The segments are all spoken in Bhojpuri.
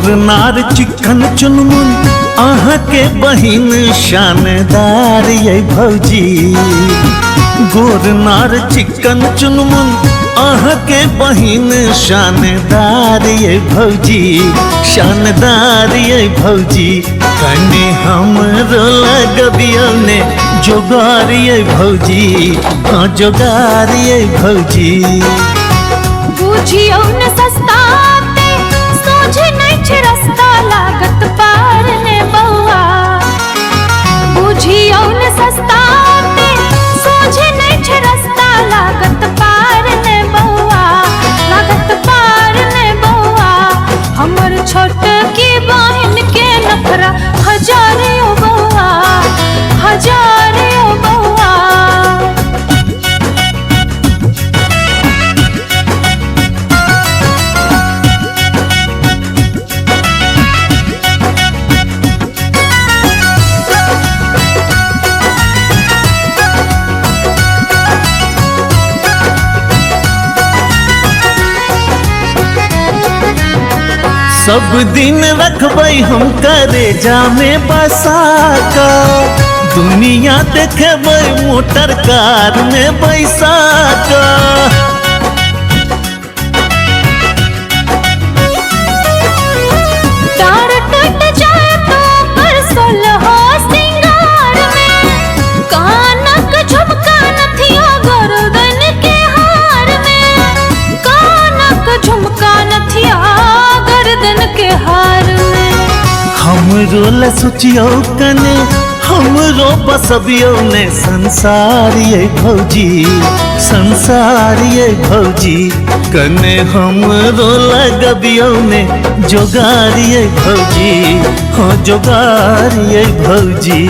गोर नार चिकन चुनमुन अहाँ के बहिन शानदार ये भौजी। गोर नार चिकन चुनमुन अहाँ के बहिन शानदार ये भौजी, शानदार ये भौजी। कने हमरो लगबियो ने जोगार ये भौजी, हाँ जोगार ये भौजी। बुझियो न सस्ता ते सोझे नहीं छे रास्ता लागत पार ने बउआ। बुझियो न सस्ता ते सोझे नहीं छे रास्ता लागत पार ने बउआ, लागत पार ने बउआ। हमर छोट की बहन के नखरा हजारियो बउआ, हजारियो बउआ। सब दिन रखबै हम करेजा में बसा का, दुनिया देखबै मोटर कार में बैसा का। तार टूट जाए तो पर सोलहो सिंगार में, कानक झुमका नथिया गर्दन के हार में, कानक झुमका नथिया गर्दन के हार में। हमरो ल सोचियो कने हमरो बसबियो ने संसार ये भौजी, संसार ये भौजी। कने हमरो लगबियो ने जोगार ये भौजी, हाँ जोगार ये भौजी।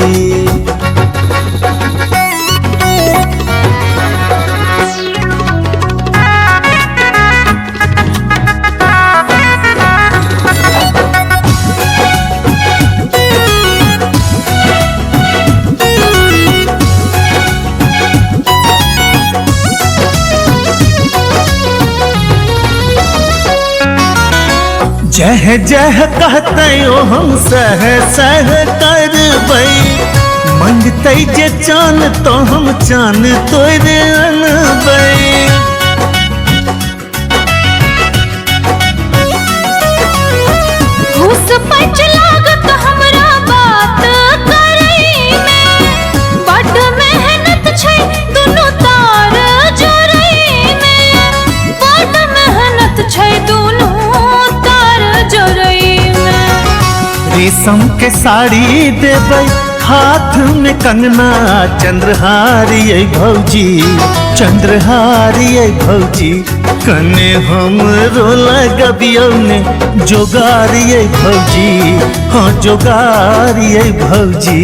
जह जह कहते ओ हम सह सह करबै, मंगते जे चान तो हम चान तोरे अनबै। घूस पैंच लागत हमरा बात करई में, बड मेहनत छै दुनू तार जोड़ई में, बड मेहनत छै दुनू जोड़ई में। रेशम के साड़ी देबै हाथ में कंगना, चंद्रहार ये भौजी, चंद्रहार ये भौजी। कने हमरो लगबियो ने जोगार ये भौजी, हाँ जोगार ये भौजी।